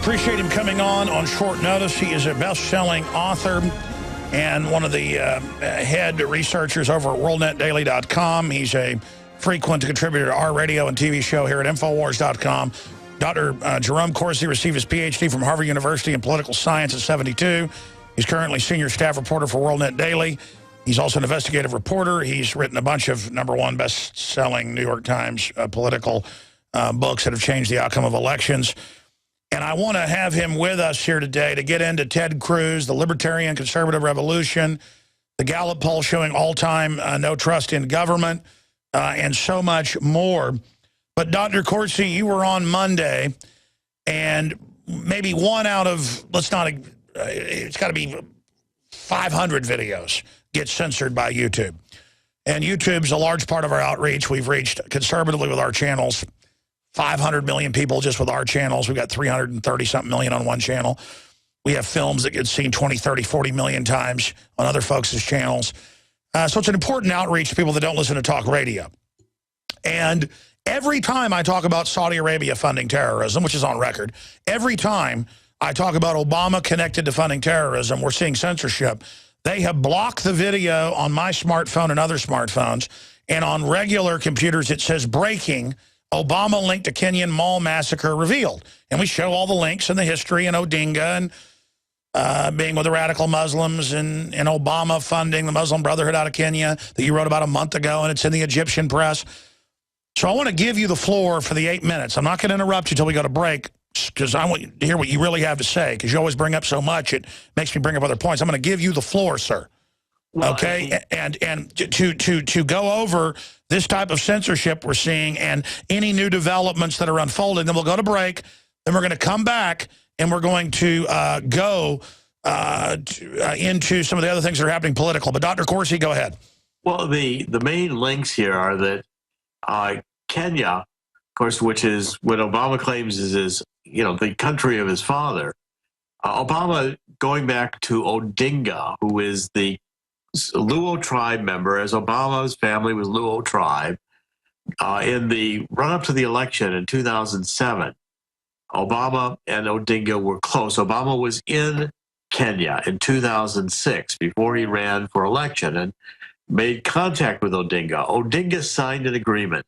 Appreciate him coming on short notice. He is a best-selling author and one of the head researchers over at WorldNetDaily.com. He's a frequent contributor to our radio and TV show here at Infowars.com. Dr. Jerome Corsi received his PhD from Harvard University in political science at 72. He's currently senior staff reporter for WorldNet Daily. He's also an investigative reporter. He's written a bunch of #1 best-selling New York Times political books that have changed the outcome of elections. And I want to have him with us here today to get into Ted Cruz, the libertarian conservative revolution, the Gallup poll showing all-time no trust in government, and so much more. But Dr. Corsi, you were on Monday, and maybe one out of, it's got to be 500 videos get censored by YouTube. And YouTube's a large part of our outreach. We've reached conservatively with our channels 500 million people just with our channels. We've got 330-something million on one channel. We have films that get seen 20, 30, 40 million times on other folks' channels. So it's an important outreach to people that don't listen to talk radio. And every time I talk about Saudi Arabia funding terrorism, which is on record, every time I talk about Obama connected to funding terrorism, we're seeing censorship. They have blocked the video on my smartphone and other smartphones, and on regular computers it says breaking, Obama linked to Kenyan mall massacre revealed. And we show all the links and the history and Odinga and being with the radical Muslims and Obama funding the Muslim Brotherhood out of Kenya that you wrote about a month ago, and it's in the Egyptian press. So I want to give you the floor for the 8 minutes. I'm not going to interrupt you until we go to break because I want you to hear what you really have to say, because you always bring up so much it makes me bring up other points. I'm going to give you the floor, sir. Well, okay, and to go over this type of censorship we're seeing and any new developments that are unfolding. Then we'll go to break. Then we're going to come back and we're going to go into some of the other things that are happening political. But Dr. Corsi, go ahead. Well, the main links here are that Kenya, of course, which is what Obama claims is his, the country of his father. Obama going back to Odinga, who is the Luo tribe member, as Obama's family was Luo tribe. In the run-up to the election in 2007, Obama and Odinga were close. Obama was in Kenya in 2006 before he ran for election and made contact with Odinga. Odinga signed an agreement.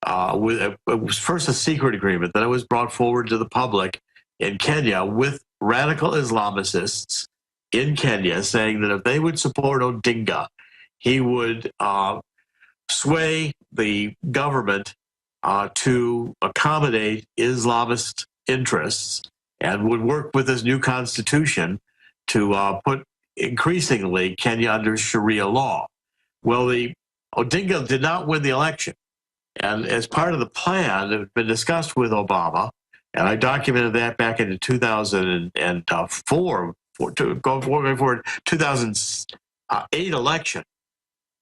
It was first a secret agreement, then it was brought forward to the public in Kenya with radical Islamicists in Kenya, saying that if they would support Odinga, he would sway the government to accommodate Islamist interests and would work with this new constitution to put increasingly Kenya under Sharia law. Well, the Odinga did not win the election. And as part of the plan that had been discussed with Obama, and I documented that back in 2004, going forward, 2008 election,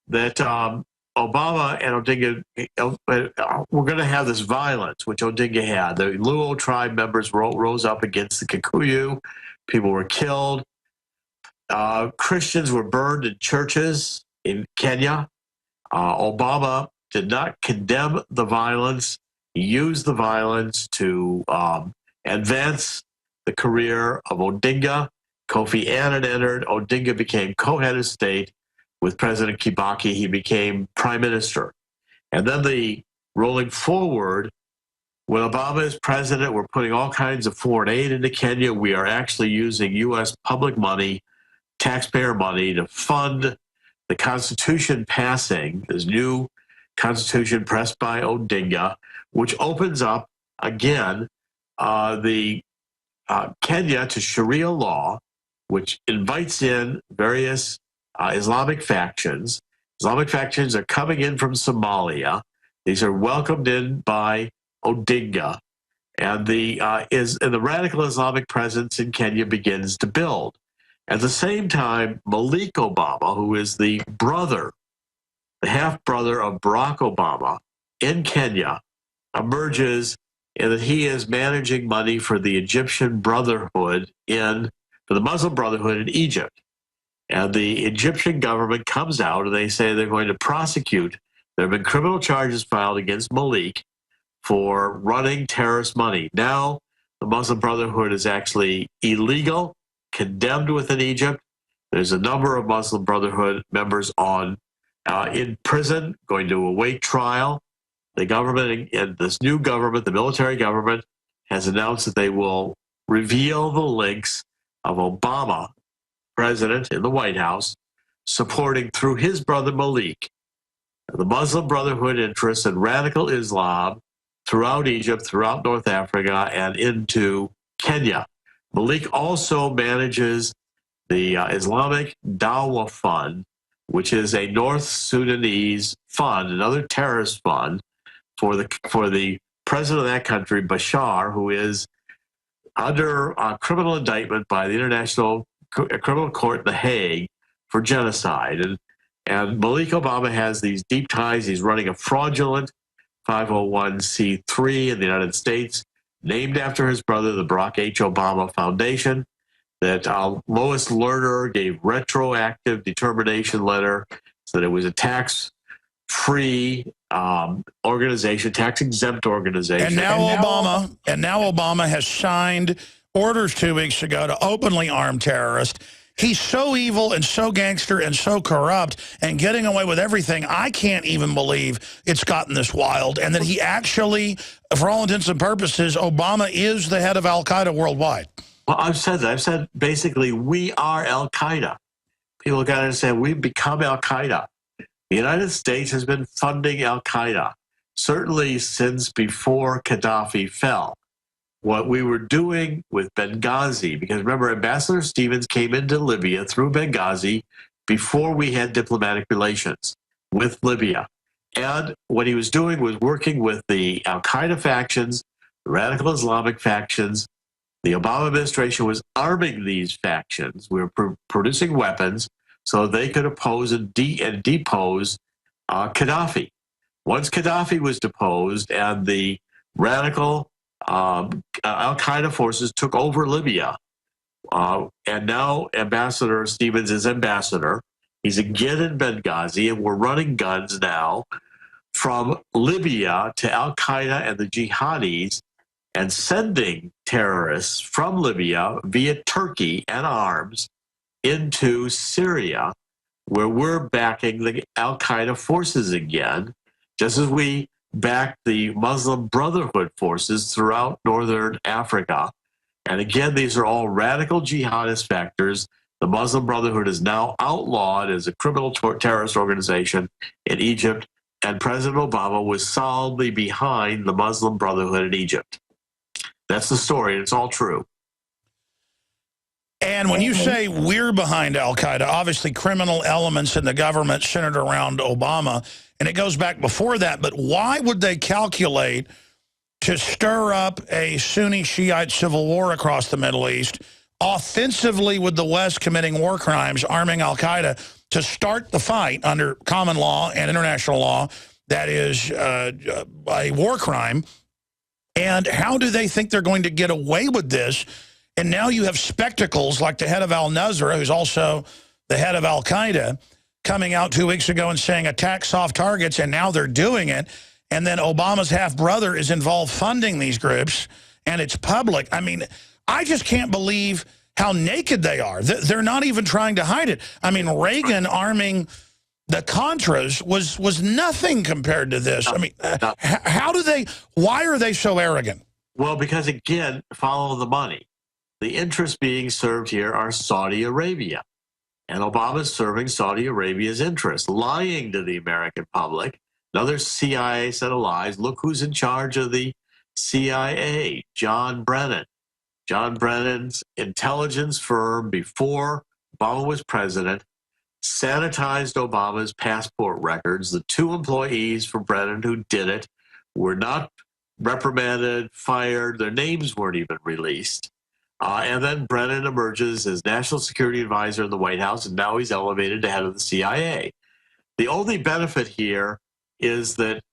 that Obama and Odinga were going to have this violence, which Odinga had. The Luo tribe members rose up against the Kikuyu. People were killed. Christians were burned in churches in Kenya. Obama did not condemn the violence. He used the violence to advance the career of Odinga. Kofi Annan entered. Odinga became co-head of state with President Kibaki. He became prime minister. And then rolling forward, when Obama is president, we're putting all kinds of foreign aid into Kenya. We are actually using U.S. public money, taxpayer money, to fund the Constitution passing, this new Constitution pressed by Odinga, which opens up, again, Kenya to Sharia law, which invites in various Islamic factions. Islamic factions are coming in from Somalia. These are welcomed in by Odinga, and the radical Islamic presence in Kenya begins to build. At the same time, Malik Obama, who is the half-brother of Barack Obama in Kenya, emerges in that he is managing money for the Egyptian Brotherhood for the Muslim Brotherhood in Egypt. And the Egyptian government comes out and they say they're going to prosecute. There have been criminal charges filed against Malik for running terrorist money. Now The Muslim Brotherhood is actually illegal, condemned within Egypt. There's a number of Muslim Brotherhood members in prison, going to await trial. The government, and this new government, the military government, has announced that they will reveal the links of Obama, president in the White House, supporting through his brother Malik, the Muslim Brotherhood interests in radical Islam throughout Egypt, throughout North Africa, and into Kenya. Malik also manages the Islamic Dawah Fund, which is a North Sudanese fund, another terrorist fund, for the president of that country, Bashar, who is under criminal indictment by the International Criminal Court in The Hague for genocide. And Malik Obama has these deep ties. He's running a fraudulent 501c3 in the United States, named after his brother, the Barack H. Obama Foundation, that Lois Lerner gave retroactive determination letter so that it was a tax-free organization, tax-exempt organization. And now Obama has signed orders 2 weeks ago to openly arm terrorists. He's so evil and so gangster and so corrupt and getting away with everything. I can't even believe it's gotten this wild. And that he actually, for all intents and purposes, Obama is the head of Al-Qaeda worldwide. Well, I've said that. I've said basically we are Al-Qaeda. People got to understand we've become Al-Qaeda. The United States has been funding Al-Qaeda, certainly since before Gaddafi fell. What we were doing with Benghazi, because remember, Ambassador Stevens came into Libya through Benghazi before we had diplomatic relations with Libya. And what he was doing was working with the Al-Qaeda factions, the radical Islamic factions. The Obama administration was arming these factions. We were producing weapons so they could oppose and depose Gaddafi. Once Gaddafi was deposed and the radical Al-Qaeda forces took over Libya, and now Ambassador Stevens is ambassador. He's again in Benghazi, and we're running guns now from Libya to Al-Qaeda and the jihadis and sending terrorists from Libya via Turkey and arms into Syria, where we're backing the Al-Qaeda forces again, just as we backed the Muslim Brotherhood forces throughout northern Africa. And again, these are all radical jihadist factors. The Muslim Brotherhood is now outlawed as a criminal terrorist organization in Egypt, and President Obama was solidly behind the Muslim Brotherhood in Egypt. That's the story, and it's all true. And when you say we're behind Al-Qaeda, obviously criminal elements in the government centered around Obama, and it goes back before that, but why would they calculate to stir up a Sunni Shiite civil war across the Middle East, offensively with the West committing war crimes, arming Al-Qaeda, to start the fight under common law and international law that is a war crime? And how do they think they're going to get away with this? And now you have spectacles like the head of al-Nusra, who's also the head of Al-Qaeda, coming out 2 weeks ago and saying attack soft targets, and now they're doing it. And then Obama's half-brother is involved funding these groups, and it's public. I mean, I just can't believe how naked they are. They're not even trying to hide it. I mean, Reagan arming the Contras was nothing compared to this. I mean, why are they so arrogant? Well, because again, follow the money. The interests being served here are Saudi Arabia. And Obama's serving Saudi Arabia's interests, lying to the American public. Another CIA set of lies. Look who's in charge of the CIA, John Brennan. John Brennan's intelligence firm before Obama was president sanitized Obama's passport records. The 2 employees for Brennan who did it were not reprimanded, fired. Their names weren't even released. And then Brennan emerges as national security advisor in the White House, and now he's elevated to head of the CIA. The only benefit here is that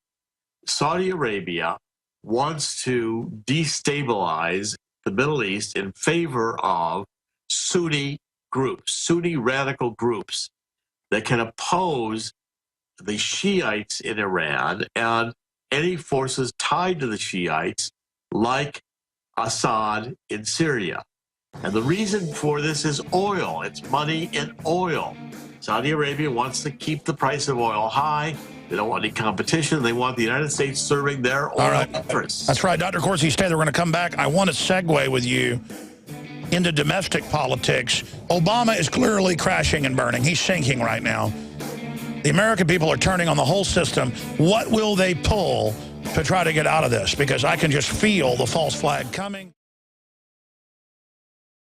Saudi Arabia wants to destabilize the Middle East in favor of Sunni groups, Sunni radical groups that can oppose the Shiites in Iran and any forces tied to the Shiites, like Assad in Syria. And the reason for this is oil. It's money in oil. Saudi Arabia wants to keep the price of oil high. They don't want any competition. They want the United States serving their oil interests. That's right. Dr. Corsi, stay there. We're going to come back. I want to segue with you into domestic politics. Obama is clearly crashing and burning. He's sinking right now. The American people are turning on the whole system. What will they pull to try to get out of this? Because I can just feel the false flag coming.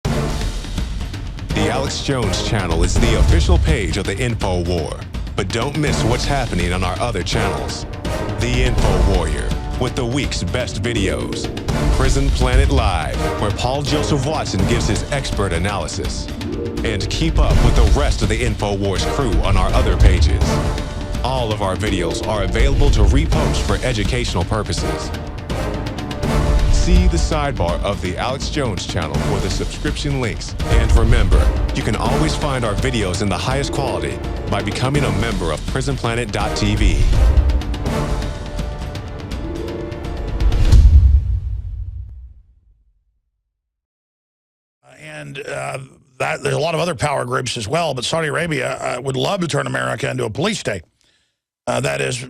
The Alex Jones channel is the official page of the Info War. But don't miss what's happening on our other channels. The Info Warrior, with the week's best videos. Prison Planet Live, where Paul Joseph Watson gives his expert analysis. And keep up with the rest of the Info Wars crew on our other pages. All of our videos are available to repost for educational purposes. See the sidebar of the Alex Jones channel for the subscription links. And remember, you can always find our videos in the highest quality by becoming a member of PrisonPlanet.tv. And there's a lot of other power groups as well, but Saudi Arabia would love to turn America into a police state. That is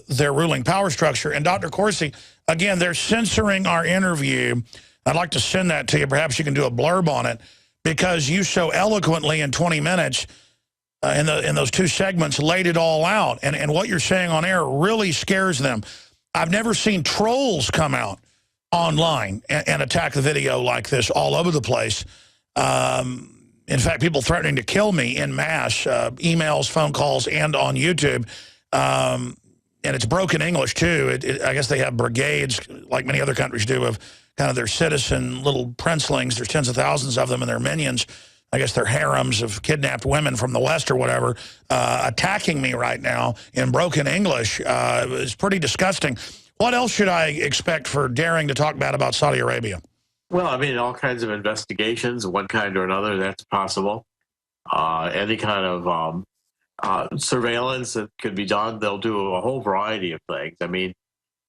their ruling power structure. And Dr. Corsi, again, they're censoring our interview. I'd like to send that to you. Perhaps you can do a blurb on it, because you so eloquently in 20 minutes in those two segments laid it all out. And what you're saying on air really scares them. I've never seen trolls come out online and attack the video like this all over the place. In fact, people threatening to kill me en masse, emails, phone calls, and on YouTube. And it's broken English, too. I guess they have brigades, like many other countries do, of kind of their citizen little princelings. There's tens of thousands of them, and their minions. I guess they're harems of kidnapped women from the West or whatever, attacking me right now in broken English. It's pretty disgusting. What else should I expect for daring to talk bad about Saudi Arabia? Well, I mean, all kinds of investigations, one kind or another, that's possible. Any kind of surveillance that could be done, they'll do a whole variety of things. I mean,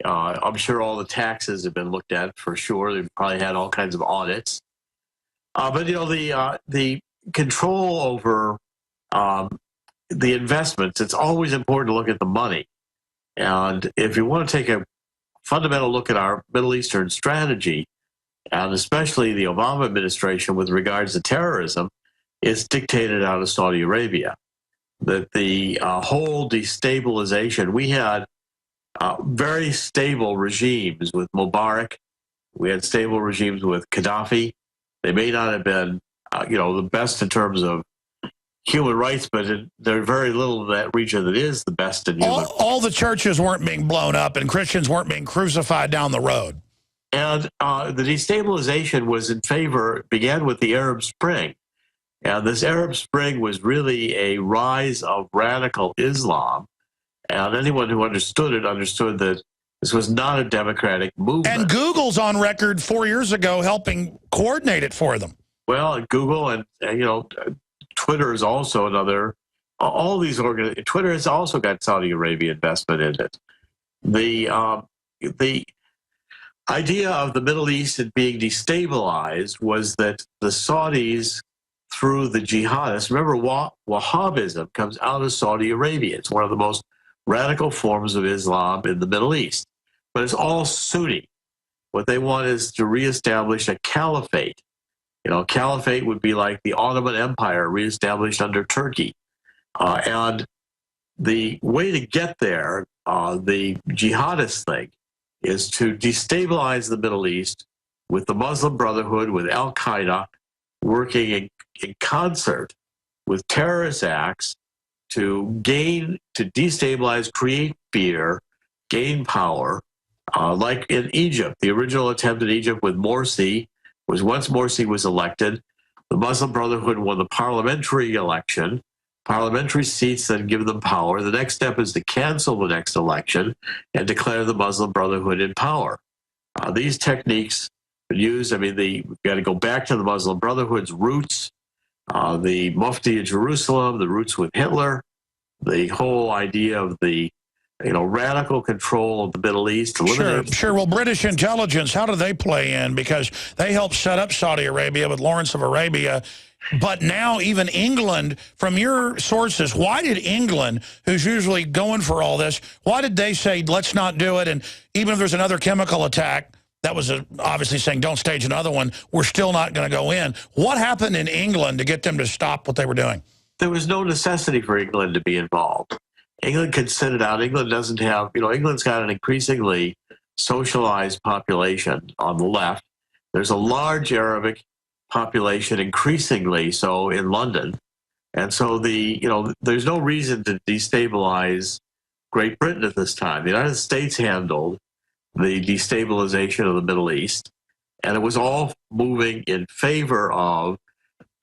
I'm sure all the taxes have been looked at for sure. They've probably had all kinds of audits. But, you know, the control over the investments, it's always important to look at the money. And if you want to take a fundamental look at our Middle Eastern strategy, and especially the Obama administration with regards to terrorism, is dictated out of Saudi Arabia. That the whole destabilization, we had very stable regimes with Mubarak. We had stable regimes with Gaddafi. They may not have been, you know, the best in terms of human rights, but there's very little in that region that is the best in human rights. All the churches weren't being blown up and Christians weren't being crucified down the road. And the destabilization was in favor, began with the Arab Spring. And this Arab Spring was really a rise of radical Islam. And anyone who understood it understood that this was not a democratic movement. And Google's on record 4 years ago helping coordinate it for them. Well, Google and you know, Twitter is also another. All these Twitter has also got Saudi Arabia investment in it. The idea of the Middle East being destabilized was that the Saudis, through the jihadists, remember Wahhabism comes out of Saudi Arabia. It's one of the most radical forms of Islam in the Middle East, but it's all Sunni. What they want is to reestablish a caliphate. You know, caliphate would be like the Ottoman Empire reestablished under Turkey. And the way to get there, the jihadist thing, is to destabilize the Middle East with the Muslim Brotherhood, with Al-Qaeda, working in concert with terrorist acts to destabilize, create fear, gain power. Like in Egypt, the original attempt in Egypt with Morsi was once Morsi was elected, the Muslim Brotherhood won the parliamentary election, parliamentary seats then give them power. The next step is to cancel the next election and declare the Muslim Brotherhood in power. These techniques are used, I mean, we've got to go back to the Muslim Brotherhood's roots, the Mufti of Jerusalem, the roots with Hitler, the whole idea of the radical control of the Middle East. Sure. Well, British intelligence, how do they play in? Because they helped set up Saudi Arabia with Lawrence of Arabia. But now even England, from your sources, why did England, who's usually going for all this, why did they say, let's not do it? And even if there's another chemical attack, that was obviously saying don't stage another one, we're still not going to go in. What happened in England to get them to stop what they were doing? There was no necessity for England to be involved. England could sit it out. England doesn't have, England's got an increasingly socialized population on the left. There's a large Arabic population, increasingly so in London. And so there's no reason to destabilize Great Britain at this time. The United States handled the destabilization of the Middle East, and it was all moving in favor of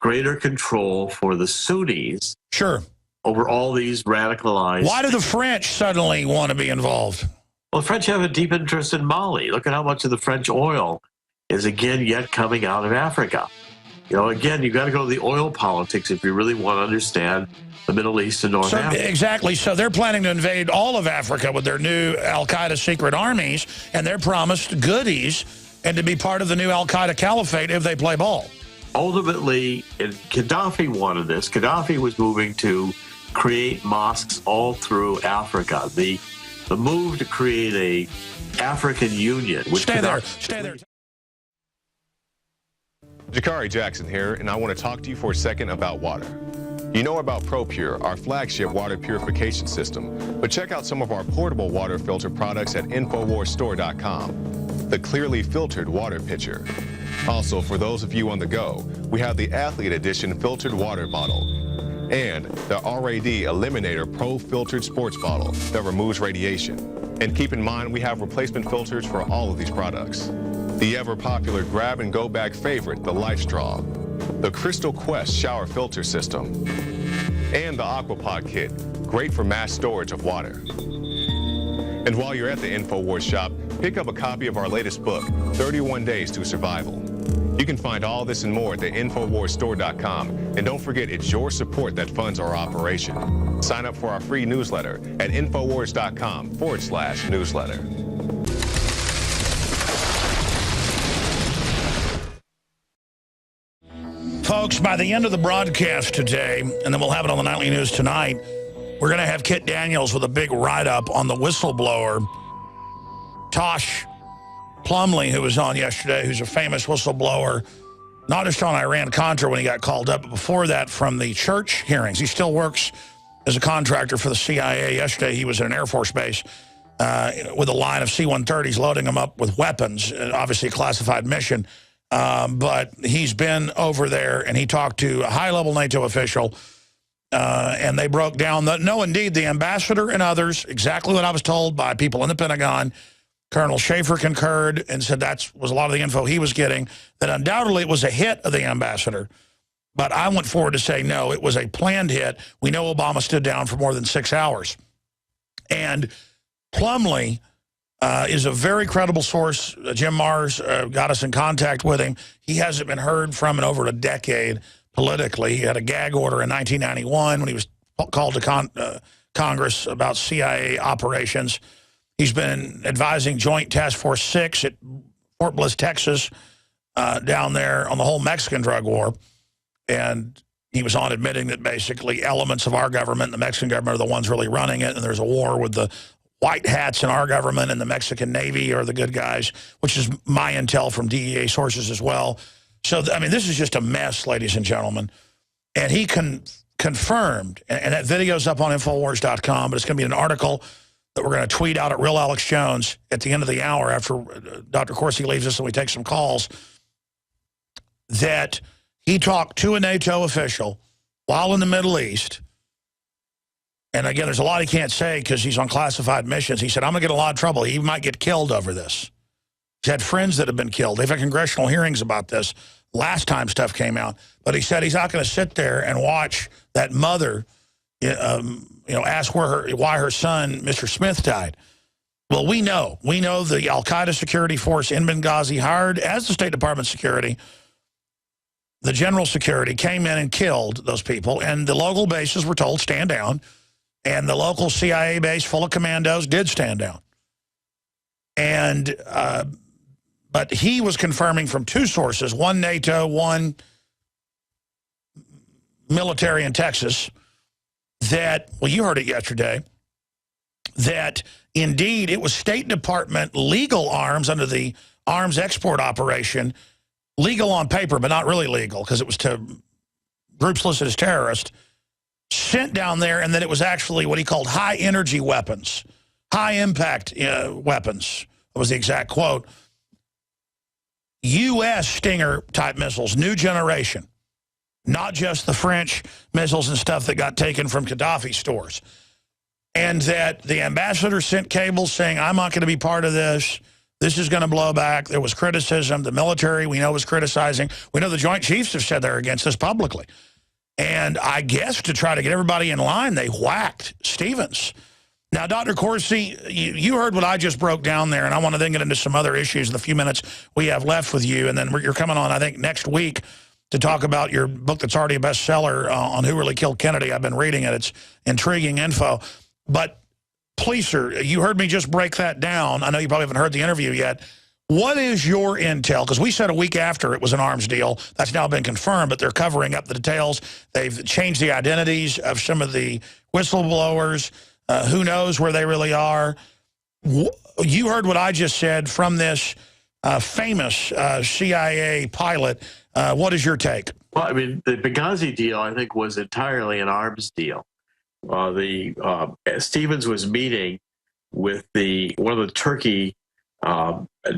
greater control for the Sunnis. Sure. Over all these radicalized... Why do the French suddenly want to be involved? Well, the French have a deep interest in Mali. Look at how much of the French oil is again yet coming out of Africa. Again, you've got to go to the oil politics if you really want to understand the Middle East and North Africa. Exactly. So they're planning to invade all of Africa with their new Al-Qaeda secret armies, and they're promised goodies and to be part of the new Al-Qaeda caliphate if they play ball. Ultimately, Gaddafi wanted this. Gaddafi was moving to create mosques all through Africa. The move to create a African Union. Which Stay there. Jakari Jackson here, and I want to talk to you for a second about water. You know about ProPure, our flagship water purification system, but check out some of our portable water filter products at InfoWarsStore.com. The clearly filtered water pitcher. Also, for those of you on the go, we have the Athlete Edition filtered water bottle and the RAD Eliminator Pro filtered sports bottle that removes radiation. And keep in mind, we have replacement filters for all of these products. The ever-popular grab-and-go bag favorite, the Life Straw, the Crystal Quest shower filter system, and the Aquapod kit, great for mass storage of water. And while you're at the InfoWars shop, pick up a copy of our latest book, 31 Days to Survival. You can find all this and more at the InfoWarsStore.com. And don't forget, it's your support that funds our operation. Sign up for our free newsletter at InfoWars.com/newsletter. Folks, by the end of the broadcast today, and then we'll have it on the Nightly News tonight, we're going to have Kit Daniels with a big write-up on the whistleblower, Tosh Plumlee, who was on yesterday, who's a famous whistleblower, not just on Iran-Contra when he got called up, but before that from the church hearings. He still works as a contractor for the CIA. Yesterday he was at an Air Force base with a line of C-130s loading them up with weapons, obviously a classified mission. But he's been over there, and he talked to a high-level NATO official, and they broke down, indeed, the ambassador and others, exactly what I was told by people in the Pentagon. Colonel Schaefer concurred and said that was a lot of the info he was getting, that undoubtedly it was a hit of the ambassador. But I went forward to say, no, it was a planned hit. We know Obama stood down for more than 6 hours. And Plumlee is a very credible source. Jim Mars got us in contact with him. He hasn't been heard from in over a decade politically. He had a gag order in 1991 when he was called to Congress about CIA operations. He's been advising Joint Task Force 6 at Fort Bliss, Texas, down there on the whole Mexican drug war. And he was on admitting that basically elements of our government and the Mexican government are the ones really running it, and there's a war with the white hats in our government and the Mexican Navy are the good guys, which is my intel from DEA sources as well. So, I mean, this is just a mess, ladies and gentlemen. And he confirmed, and that video's up on Infowars.com, but it's going to be an article that we're going to tweet out at Real Alex Jones at the end of the hour after Dr. Corsi leaves us and we take some calls, that he talked to a NATO official while in the Middle East. And again, there's a lot he can't say because he's on classified missions. He said, I'm going to get in a lot of trouble. He might get killed over this. He's had friends that have been killed. They've had congressional hearings about this last time stuff came out. But he said he's not going to sit there and watch that mother ask why her son, Mr. Smith, died. Well, we know the Al-Qaeda security force in Benghazi, hired as the State Department security, the general security, came in and killed those people. And the local bases were told, stand down. And the local CIA base full of commandos did stand down. And, but he was confirming from two sources, one NATO, one military in Texas, that, well, you heard it yesterday, that indeed it was State Department legal arms under the arms export operation, legal on paper, but not really legal because it was to groups listed as terrorists, sent down there, and that it was actually what he called high-energy weapons, high-impact weapons, was the exact quote, U.S. Stinger-type missiles, new generation, not just the French missiles and stuff that got taken from Gaddafi stores. And that the ambassador sent cables saying, I'm not going to be part of this. This is going to blow back. There was criticism. The military, we know, was criticizing. We know the Joint Chiefs have said they're against this publicly. And I guess to try to get everybody in line, they whacked Stevens. Now, Dr. Corsi, you heard what I just broke down there, and I want to then get into some other issues in the few minutes we have left with you. And then you're coming on, I think, next week to talk about your book that's already a bestseller on Who Really Killed Kennedy. I've been reading it. It's intriguing info. But please, sir, you heard me just break that down. I know you probably haven't heard the interview yet. What is your intel? Because we said a week after it was an arms deal. That's now been confirmed, but they're covering up the details. They've changed the identities of some of the whistleblowers. Who knows where they really are? You heard what I just said from this famous CIA pilot. What is your take? Well, I mean, the Benghazi deal, I think, was entirely an arms deal. Stevens was meeting with one of the Turkey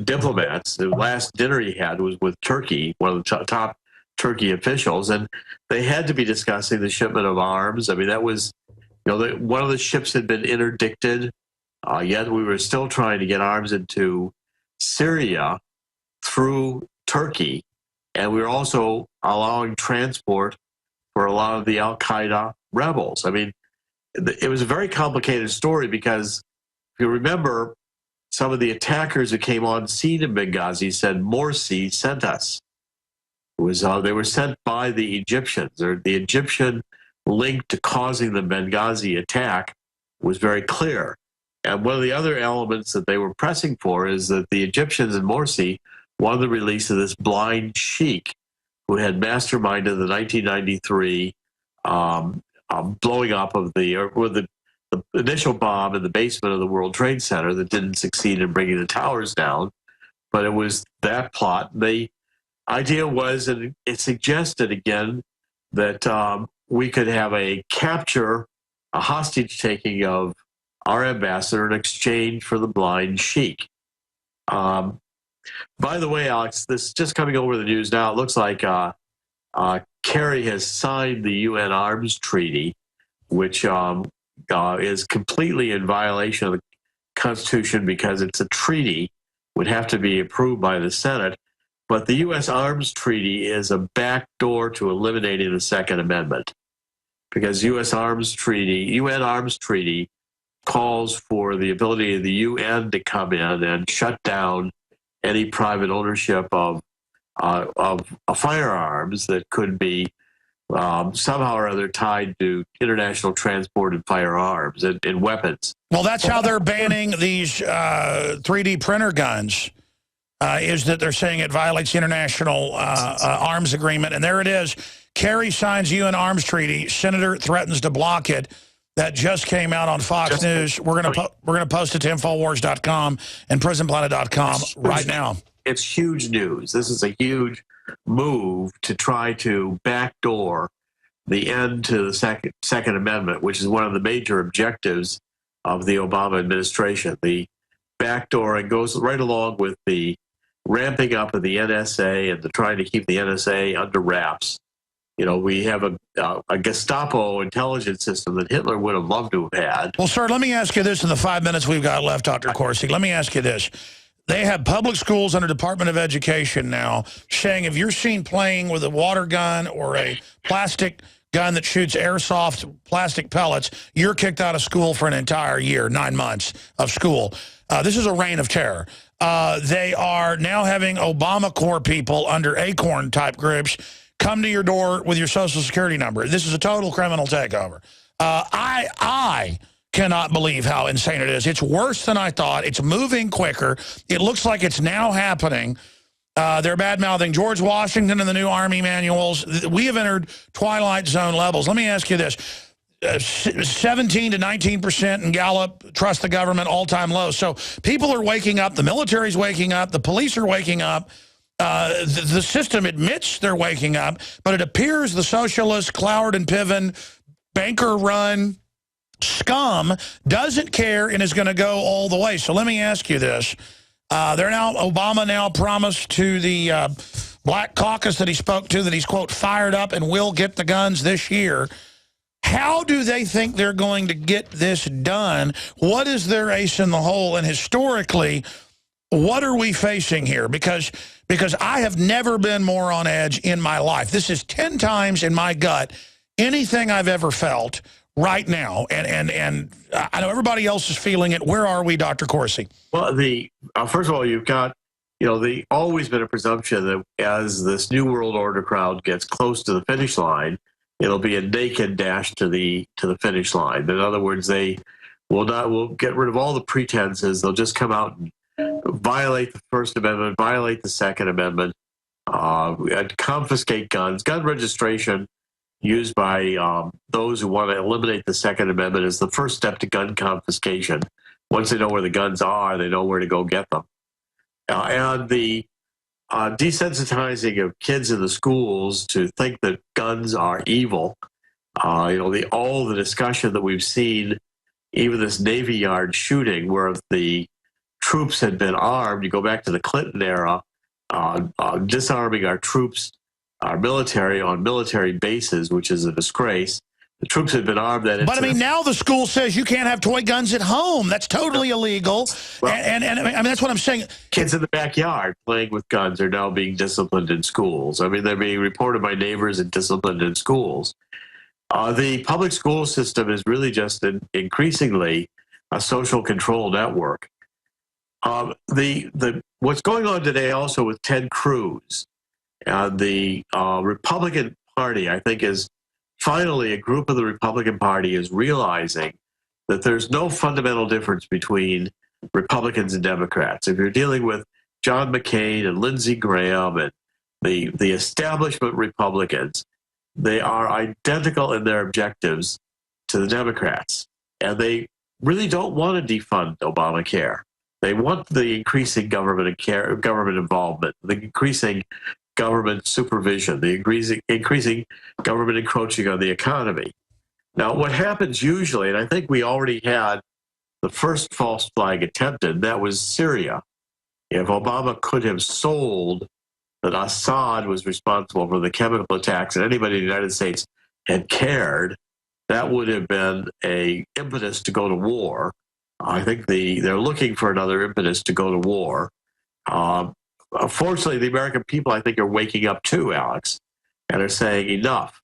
diplomats. The last dinner he had was with Turkey, one of the top Turkey officials, and they had to be discussing the shipment of arms. I mean, that was, one of the ships had been interdicted, yet we were still trying to get arms into Syria through Turkey, and we were also allowing transport for a lot of the Al-Qaeda rebels. I mean, it was a very complicated story because if you remember, some of the attackers who came on scene in Benghazi said Morsi sent us. It was they were sent by the Egyptians, or the Egyptian link to causing the Benghazi attack was very clear. And one of the other elements that they were pressing for is that the Egyptians and Morsi wanted the release of this blind sheik who had masterminded the 1993 blowing up of the initial bomb in the basement of the World Trade Center that didn't succeed in bringing the towers down. But it was that plot. The idea was, and it suggested again, that we could have a hostage taking of our ambassador in exchange for the blind sheik. By the way, Alex, this is just coming over the news now. It looks like Kerry has signed the UN Arms Treaty, which is completely in violation of the Constitution because it's a treaty, would have to be approved by the Senate. But the U.S. Arms Treaty is a backdoor to eliminating the Second Amendment, because UN Arms Treaty calls for the ability of the UN to come in and shut down any private ownership of firearms that could be somehow or other tied to international transport of firearms and weapons. Well, that's how they're banning these 3D printer guns, is that they're saying it violates the international arms agreement. And there it is. Kerry signs UN Arms Treaty. Senator threatens to block it. That just came out on Fox News. We're gonna post it to Infowars.com and PrisonPlanet.com right now. It's huge news. This is a huge move to try to backdoor the end to the Second Amendment, which is one of the major objectives of the Obama administration. The backdooring goes right along with the ramping up of the NSA and the trying to keep the NSA under wraps. We have a Gestapo intelligence system that Hitler would have loved to have had. Well, sir, let me ask you this in the 5 minutes we've got left, Dr. Corsi. Let me ask you this. They have public schools under Department of Education now saying if you're seen playing with a water gun or a plastic gun that shoots airsoft plastic pellets, you're kicked out of school for an entire year, 9 months of school. This is a reign of terror. They are now having Obama Corps people under Acorn-type groups come to your door with your Social Security number. This is a total criminal takeover. I cannot believe how insane it is. It's worse than I thought. It's moving quicker. It looks like it's now happening. They're bad-mouthing George Washington in the new Army manuals. We have entered Twilight Zone levels. Let me ask you this. 17 to 19% in Gallup, trust the government, all-time low. So people are waking up. The military's waking up. The police are waking up. The system admits they're waking up. But it appears the socialist, Cloward and Piven, banker-run scum doesn't care and is going to go all the way. So let me ask you this. Obama now promised to the Black Caucus that he spoke to that he's, quote, fired up and will get the guns this year. How do they think they're going to get this done? What is their ace in the hole? And historically, what are we facing here? Because I have never been more on edge in my life. This is 10 times in my gut anything I've ever felt right now. And I know everybody else is feeling it. Where are we, Dr. Corsi? Well, first of all, you've got, always been a presumption that as this New World Order crowd gets close to the finish line, it'll be a naked dash to the finish line. In other words, they will get rid of all the pretenses. They'll just come out and violate the First Amendment, violate the Second Amendment, and confiscate guns. Gun registration used by those who want to eliminate the Second Amendment is the first step to gun confiscation. Once they know where the guns are, they know where to go get them. And the desensitizing of kids in the schools to think that guns are evil. All the discussion that we've seen, even this Navy Yard shooting where the troops had been armed. You go back to the Clinton era, disarming our troops, our military on military bases, which is a disgrace. The troops had been armed. But I mean, now the school says you can't have toy guns at home. That's totally illegal. Well, and I mean, that's what I'm saying. Kids in the backyard playing with guns are now being disciplined in schools. I mean, they're being reported by neighbors and disciplined in schools. The public school system is really just increasingly a social control network. What's going on today also with Ted Cruz, the Republican Party, I think, is finally a group of the Republican Party is realizing that there's no fundamental difference between Republicans and Democrats. If you're dealing with John McCain and Lindsey Graham and the establishment Republicans, they are identical in their objectives to the Democrats. And they really don't want to defund Obamacare. They want the increasing government involvement, the increasing government supervision, the increasing government encroaching on the economy. Now, what happens usually, and I think we already had the first false flag attempted, that was Syria. If Obama could have sold that Assad was responsible for the chemical attacks and anybody in the United States had cared, that would have been an impetus to go to war. I think they're looking for another impetus to go to war. Fortunately, the American people, I think, are waking up too, Alex, and are saying enough.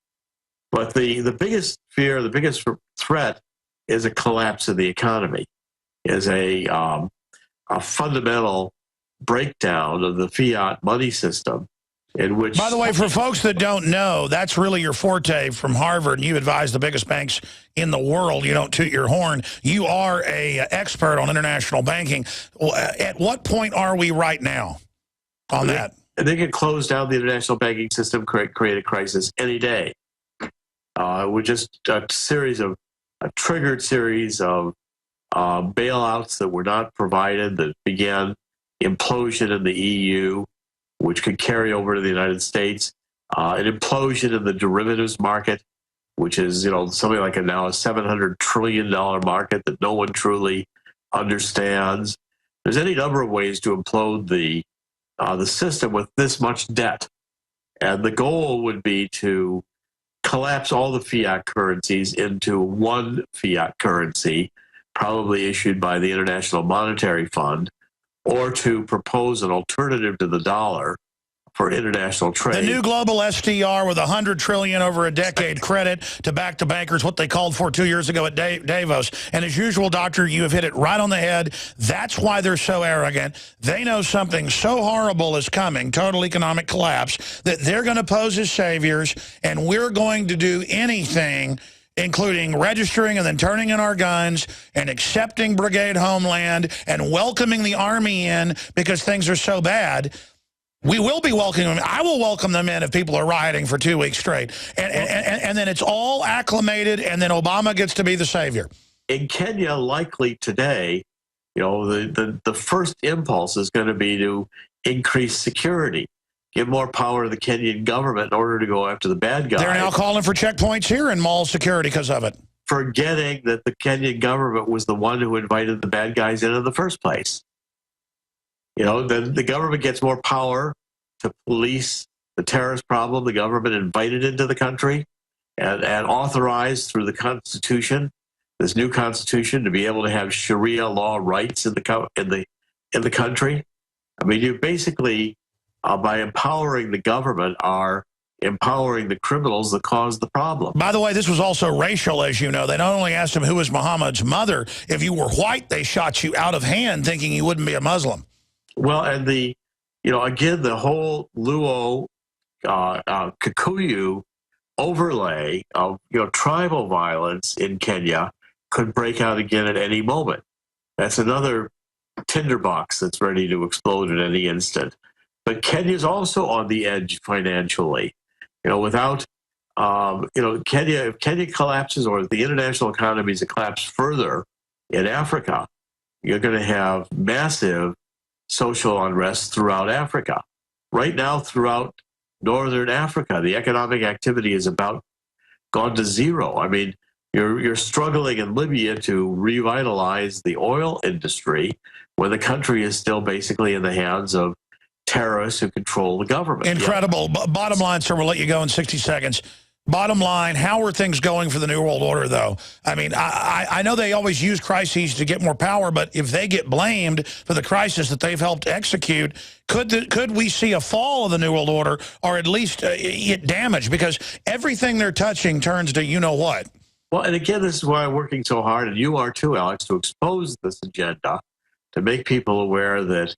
But the biggest fear, the biggest threat is a collapse of the economy, is a fundamental breakdown of the fiat money system. In which, by the way, for folks that don't know, that's really your forte from Harvard, and you advise the biggest banks in the world. You don't toot your horn. You are an expert on international banking. At what point are we right now on that? They could close down the international banking system, create a crisis any day. With just a triggered series of bailouts that were not provided, that began implosion in the EU, which could carry over to the United States, an implosion in the derivatives market, which is something like now a $700 trillion market that no one truly understands. There's any number of ways to implode the system with this much debt, and the goal would be to collapse all the fiat currencies into one fiat currency, probably issued by the International Monetary Fund, or to propose an alternative to the dollar, for international trade. The new global SDR with $100 trillion over a decade credit to back to bankers, what they called for 2 years ago at Davos. And as usual, Doctor, you have hit it right on the head. That's why they're so arrogant. They know something so horrible is coming, total economic collapse, that they're going to pose as saviors, and we're going to do anything, including registering and then turning in our guns and accepting Brigade Homeland and welcoming the Army in because things are so bad. We will be welcoming them. I will welcome them in if people are rioting for 2 weeks straight. And then it's all acclimated, and then Obama gets to be the savior. In Kenya, likely today, you know, the first impulse is going to be to increase security, give more power to the Kenyan government in order to go after the bad guys. They're now calling for checkpoints here and mall security because of it. Forgetting that the Kenyan government was the one who invited the bad guys in the first place. You know, then the government gets more power to police the terrorist problem the government invited into the country and authorized through the Constitution, this new Constitution, to be able to have Sharia law rights in the country. I mean, you basically, by empowering the government, are empowering the criminals that caused the problem. By the way, this was also racial, as you know. They not only asked him who was Muhammad's mother, if you were white, they shot you out of hand thinking you wouldn't be a Muslim. Well, and again, the whole Luo Kikuyu overlay of, tribal violence in Kenya could break out again at any moment. That's another tinderbox that's ready to explode at any instant. But Kenya's also on the edge financially. Without, Kenya, if Kenya collapses or the international economies collapse further in Africa, you're going to have massive social unrest throughout Africa. Right now, throughout northern Africa, the economic activity is about gone to zero. I mean, you're struggling in Libya to revitalize the oil industry when the country is still basically in the hands of terrorists who control the government. Incredible. Yeah. Bottom line, sir, we'll let you go in 60 seconds. Bottom line, how are things going for the New World Order, though? I mean, I know they always use crises to get more power, but if they get blamed for the crisis that they've helped execute, could we see a fall of the New World Order, or at least it damaged? Because everything they're touching turns to you-know-what. Well, and again, this is why I'm working so hard, and you are too, Alex, to expose this agenda, to make people aware that,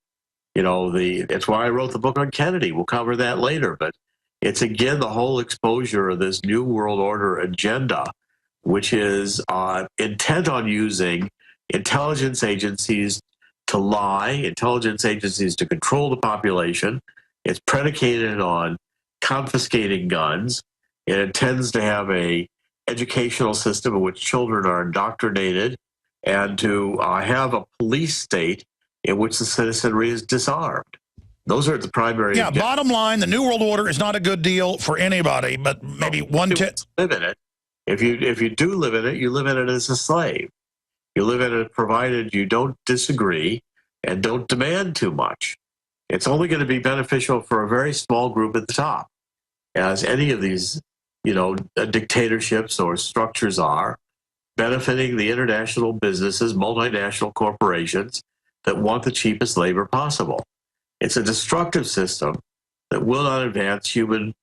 it's why I wrote the book on Kennedy. We'll cover that later, but it's, again, the whole exposure of this New World Order agenda, which is intent on using intelligence agencies to lie, intelligence agencies to control the population. It's predicated on confiscating guns. It intends to have a educational system in which children are indoctrinated, and to have a police state in which the citizenry is disarmed. Those are the primary. Yeah, bottom line, the New World Order is not a good deal for anybody, but maybe live in it. If you do live in it, you live in it as a slave. You live in it provided you don't disagree and don't demand too much. It's only going to be beneficial for a very small group at the top, as any of these, dictatorships or structures are, benefiting the international businesses, multinational corporations that want the cheapest labor possible. It's a destructive system that will not advance human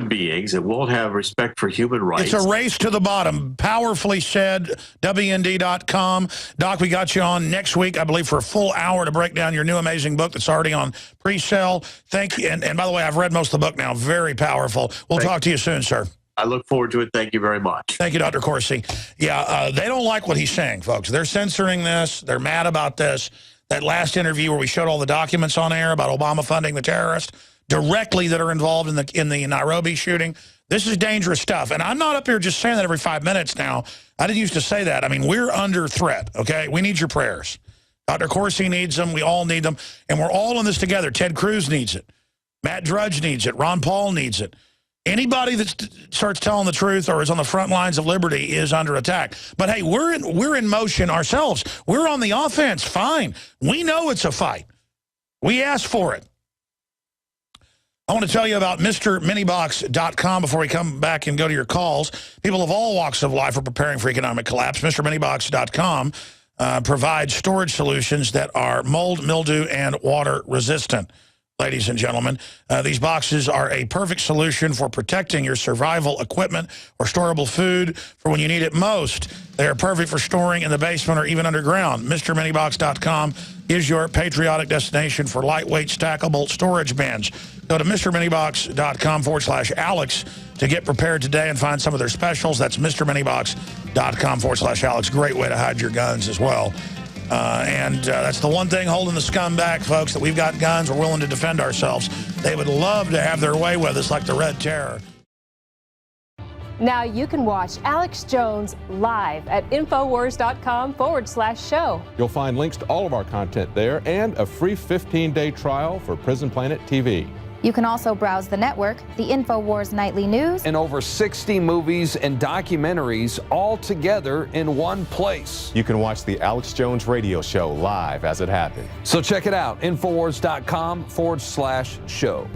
beings. It won't have respect for human rights. It's a race to the bottom. Powerfully said, WND.com. Doc, we got you on next week, I believe, for a full hour to break down your new amazing book that's already on pre-sale. Thank you. And by the way, I've read most of the book now. Very powerful. We'll talk to you soon, sir. I look forward to it. Thank you very much. Thank you, Dr. Corsi. Yeah, they don't like what he's saying, folks. They're censoring this. They're mad about this. That last interview where we showed all the documents on air about Obama funding the terrorists directly that are involved in the Nairobi shooting. This is dangerous stuff. And I'm not up here just saying that every 5 minutes now. I didn't used to say that. I mean, we're under threat, okay? We need your prayers. Dr. Corsi needs them. We all need them. And we're all in this together. Ted Cruz needs it. Matt Drudge needs it. Ron Paul needs it. Anybody that starts telling the truth or is on the front lines of liberty is under attack. But hey, we're in motion ourselves. We're on the offense. Fine. We know it's a fight. We asked for it. I want to tell you about MrMiniBox.com before we come back and go to your calls. People of all walks of life are preparing for economic collapse. MrMiniBox.com provides storage solutions that are mold, mildew, and water resistant. ladies and gentlemen. These boxes are a perfect solution for protecting your survival equipment or storable food for when you need it most. They are perfect for storing in the basement or even underground. MrMiniBox.com is your patriotic destination for lightweight, stackable storage bins. Go to MrMiniBox.com/Alex to get prepared today and find some of their specials. That's MrMiniBox.com/Alex. Great way to hide your guns as well. That's the one thing holding the scum back, folks, that we've got guns. We're willing to defend ourselves. They would love to have their way with us like the Red Terror. Now you can watch Alex Jones live at Infowars.com/show. You'll find links to all of our content there and a free 15-day trial for Prison Planet TV. You can also browse the network, the InfoWars Nightly News, and over 60 movies and documentaries all together in one place. You can watch the Alex Jones radio show live as it happened. So check it out, Infowars.com/show.